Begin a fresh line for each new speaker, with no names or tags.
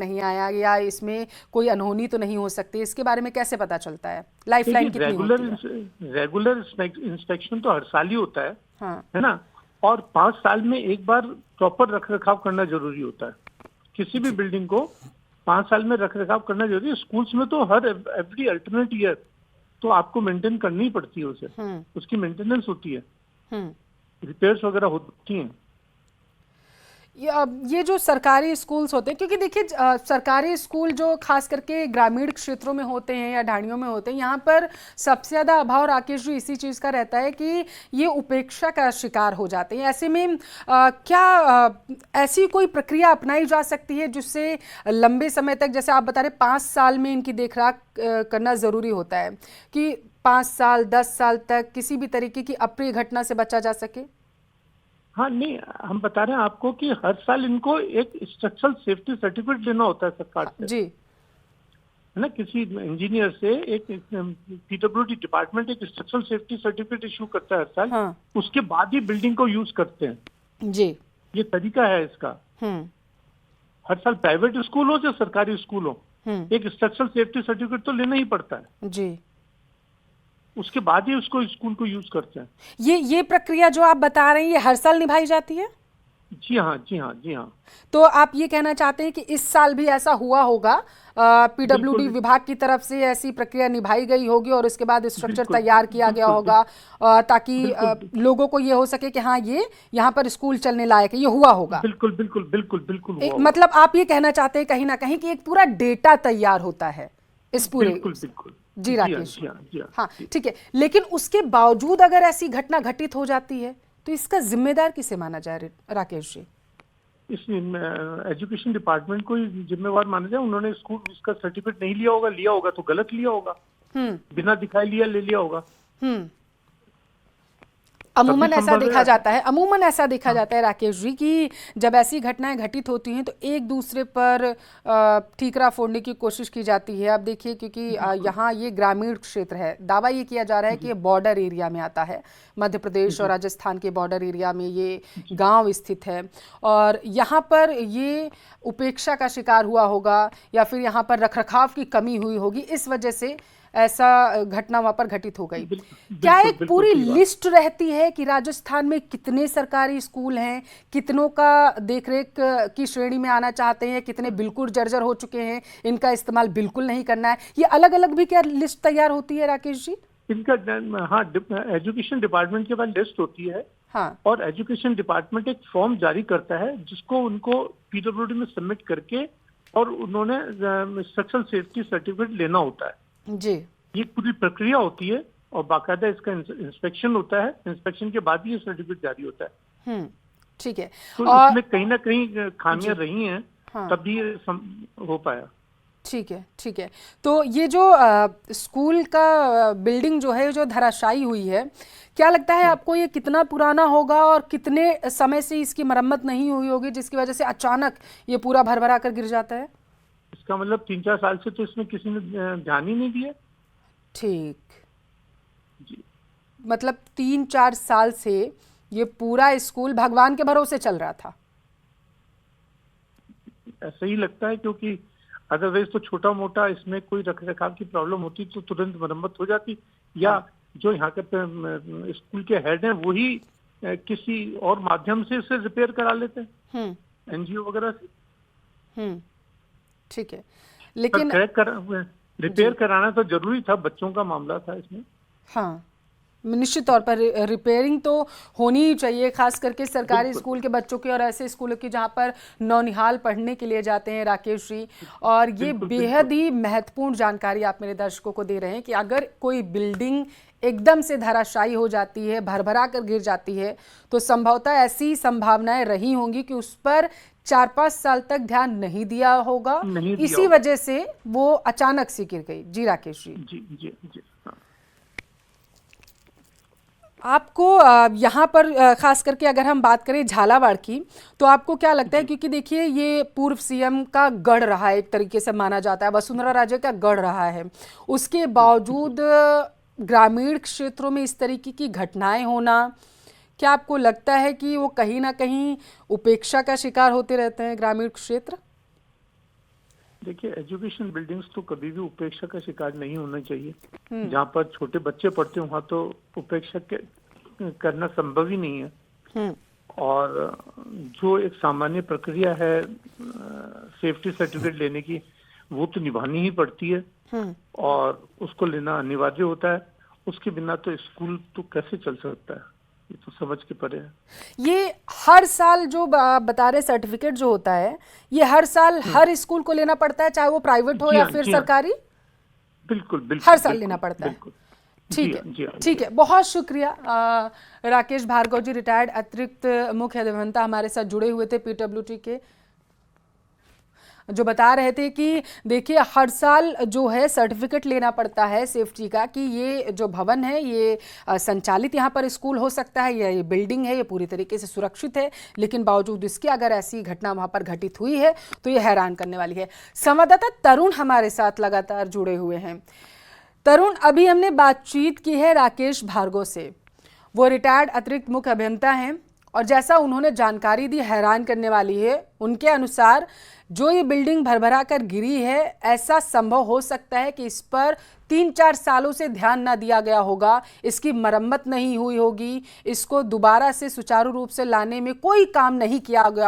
नहीं आया या इसमें कोई अनहोनी तो नहीं हो सकती, इसके बारे में कैसे पता चलता है? लाइफलाइन कितनी होती है?
रेगुलर इंस्पेक्शन तो हर साल ही होता है,
हाँ।
है ना। और 5 साल में एक बार प्रॉपर रख रखाव करना जरूरी होता है। किसी भी बिल्डिंग को 5 साल में रख रखाव करना जरूरी है। स्कूल्स में तो हर एवरी अल्टरनेट ईयर तो आपको मेंटेन करनी पड़ती है उसे, उसकी मेंटेनेंस होती है, रिपेयर्स वगैरह होती हैं।
ये जो सरकारी स्कूल्स होते हैं, क्योंकि देखिए सरकारी स्कूल जो खास करके ग्रामीण क्षेत्रों में होते हैं या ढाणियों में होते हैं, यहाँ पर सबसे ज़्यादा अभाव राकेश जी इसी चीज़ का रहता है कि ये उपेक्षा का शिकार हो जाते हैं। ऐसे में ऐसी कोई प्रक्रिया अपनाई जा सकती है जिससे लंबे समय तक, जैसे आप बता रहे 5 साल में इनकी देखरेख करना ज़रूरी होता है, कि 5 साल 10 साल तक किसी भी तरीके की अप्रिय घटना से बचा जा सके?
हाँ, नहीं, हम बता रहे हैं आपको कि हर साल इनको एक स्ट्रक्चरल सेफ्टी सर्टिफिकेट लेना होता है सरकार से,
जी,
है ना। किसी इंजीनियर से एक पीडब्ल्यूडी डिपार्टमेंट एक स्ट्रक्चरल सेफ्टी सर्टिफिकेट इशू करता है हर साल।
हाँ,
उसके बाद ही बिल्डिंग को यूज करते हैं।
जी,
ये तरीका है इसका। हर साल प्राइवेट स्कूल हो या सरकारी स्कूल हो, एक स्ट्रक्चरल सेफ्टी सर्टिफिकेट तो लेना ही पड़ता है
जी।
उसके बाद ही उसको स्कूल को यूज करते हैं।
ये प्रक्रिया जो आप बता रहे हैं ये हर साल निभाई जाती है?
जी हाँ, जी हाँ, जी हाँ।
तो आप ये कहना चाहते हैं कि इस साल भी ऐसा हुआ होगा, पीडब्ल्यूडी विभाग की तरफ से ऐसी प्रक्रिया निभाई गई होगी और उसके बाद स्ट्रक्चर तैयार किया गया होगा, ताकि लोगों को ये हो सके कि हाँ ये यहाँ पर स्कूल चलने लायक है, ये हुआ होगा।
बिल्कुल बिल्कुल बिल्कुल बिल्कुल हुआ।
मतलब आप ये कहना चाहते हैं कहीं ना कहीं कि एक पूरा डेटा तैयार होता है इस पूरे।
बिल्कुल बिल्कुल।
जी राकेश,
जी
हाँ ठीक है। लेकिन उसके बावजूद अगर ऐसी घटना घटित हो जाती है तो इसका जिम्मेदार किसे माना जाए राकेश जी?
इस एजुकेशन डिपार्टमेंट को जिम्मेवार माना जाए। उन्होंने स्कूल इसका सर्टिफिकेट नहीं लिया होगा तो गलत लिया होगा, बिना दिखाए ले लिया होगा।
अमूमन ऐसा देखा जाता है राकेश जी कि जब ऐसी घटनाएं घटित होती हैं तो एक दूसरे पर ठीकरा फोड़ने की कोशिश की जाती है। अब देखिए, क्योंकि यहाँ ये ग्रामीण क्षेत्र है, दावा ये किया जा रहा है कि ये बॉर्डर एरिया में आता है, मध्य प्रदेश और राजस्थान के बॉर्डर एरिया में ये गांव स्थित है, और यहाँ पर ये उपेक्षा का शिकार हुआ होगा या फिर यहाँ पर रखरखाव की कमी हुई होगी, इस वजह से ऐसा घटना वहां पर घटित हो गई। क्या एक पूरी लिस्ट रहती है कि राजस्थान में कितने सरकारी स्कूल हैं, कितनों का देखरेख की श्रेणी में आना चाहते हैं, कितने बिल्कुल जर्जर हो चुके हैं, इनका इस्तेमाल बिल्कुल नहीं करना है? ये अलग अलग भी क्या लिस्ट तैयार होती है राकेश जी?
इनका हाँ, एजुकेशन डिपार्टमेंट के पास लिस्ट होती है।
हाँ।
और एजुकेशन डिपार्टमेंट एक फॉर्म जारी करता है जिसको उनको पीडब्ल्यूडी में सबमिट करके और उन्होंने स्ट्रक्चरल सेफ्टी सर्टिफिकेट लेना होता है।
जी,
ये पूरी प्रक्रिया होती है और बाकायदा इसका इंस्पेक्शन होता है। इंस्पेक्शन के बाद ही ये सर्टिफिकेट जारी होता है।
ठीक है।
तो इसमें कहीं ना कहीं खामियां रही हैं, हाँ, तभी ये हो पाया।
ठीक है, ठीक है। तो ये जो स्कूल का बिल्डिंग जो है, जो धराशायी हुई है, क्या लगता है आपको ये कितना पुराना होगा और कितने समय से इसकी मरम्मत नहीं हुई होगी जिसकी वजह से अचानक ये पूरा भरभरा कर गिर जाता है?
इसका मतलब 3-4 साल से तो इसमें किसी ने ध्यान ही नहीं दिया।
ठीक
जी।
मतलब 3-4 साल से ये पूरा स्कूल भगवान के भरोसे चल रहा था?
ऐसा ही लगता है, क्योंकि अदरवाइज तो छोटा मोटा इसमें कोई रखरखाव की प्रॉब्लम होती तो तुरंत मरम्मत हो जाती, या जो यहाँ के स्कूल के हेड हैं वही किसी और माध्यम से इसे रिपेयर करा लेते हैं, एनजीओ वगैरह से।
ठीक है, लेकिन
रिपेयर कराना तो जरूरी था, बच्चों का मामला था इसमें।
हाँ, निश्चित तौर पर रिपेयरिंग तो होनी ही चाहिए, खास करके सरकारी स्कूल के बच्चों की और ऐसे स्कूलों की जहां पर नौनिहाल पढ़ने के लिए जाते हैं राकेश जी। और ये बेहद ही महत्वपूर्ण जानकारी आप मेरे दर्शकों को दे रहे हैं कि अगर कोई बिल्डिंग एकदम से धराशायी हो जाती है, भरभरा कर गिर जाती है, तो संभवतः ऐसी संभावनाएं रही होंगी कि उस पर 4-5 साल तक ध्यान नहीं दिया होगा, इसी वजह से वो अचानक से गिर गई। जी राकेश जी।
जी जी जी।
आपको यहाँ पर खास करके अगर हम बात करें झालावाड़ की, तो आपको क्या लगता है, क्योंकि देखिए ये पूर्व सीएम का गढ़ रहा है, एक तरीके से माना जाता है, वसुंधरा राजे का गढ़ रहा है, उसके बावजूद ग्रामीण क्षेत्रों में इस तरीके की घटनाएं होना, क्या आपको लगता है कि वो कहीं ना कहीं उपेक्षा का शिकार होते रहते हैं ग्रामीण क्षेत्र?
देखिए, एजुकेशन बिल्डिंग्स तो कभी भी उपेक्षा का शिकार नहीं होना चाहिए। जहाँ पर छोटे बच्चे पढ़ते हैं वहाँ तो उपेक्षा करना संभव ही नहीं है। और जो एक सामान्य प्रक्रिया है सेफ्टी सर्टिफिकेट लेने की, वो तो निभानी ही पड़ती है और उसको लेना अनिवार्य होता है। उसके बिना तो स्कूल तो कैसे चल सकता है, ये तो समझ के परे है।
ये हर साल जो आप बता रहे सर्टिफिकेट जो होता है, ये हर साल हर स्कूल को लेना पड़ता है, चाहे वो प्राइवेट हो
जी
या
हाँ,
फिर
जी हाँ।
सरकारी?
बिल्कुल बिल्कुल
हर साल
बिल्कुल,
लेना पड़ता है।
बिल्कुल।
ठीक
जी
है,
हाँ, जी हाँ,
ठीक
जी
है, बहुत शुक्रिया। राकेश भार्गव जी, रिटायर्ड अतिरिक्त मुख्य अभियंता, हमारे साथ जुड़े हुए थे पीडब्ल्यूडी के, जो बता रहे थे कि देखिए हर साल जो है सर्टिफिकेट लेना पड़ता है सेफ्टी का कि ये जो भवन है ये संचालित यहाँ पर स्कूल हो सकता है, या ये बिल्डिंग है ये पूरी तरीके से सुरक्षित है, लेकिन बावजूद इसके अगर ऐसी घटना वहाँ पर घटित हुई है तो ये हैरान करने वाली है। संवाददाता तरुण हमारे साथ लगातार जुड़े हुए हैं। तरुण, अभी हमने बातचीत की है राकेश भार्गव से, वो रिटायर्ड अतिरिक्त मुख्य अभियंता हैं और जैसा उन्होंने जानकारी दी हैरान करने वाली है। उनके अनुसार जो ये बिल्डिंग भरभरा कर गिरी है, ऐसा संभव हो सकता है कि इस पर 3-4 सालों से ध्यान ना दिया गया होगा, इसकी मरम्मत नहीं हुई होगी, इसको दोबारा से सुचारू रूप से लाने में कोई काम नहीं किया गया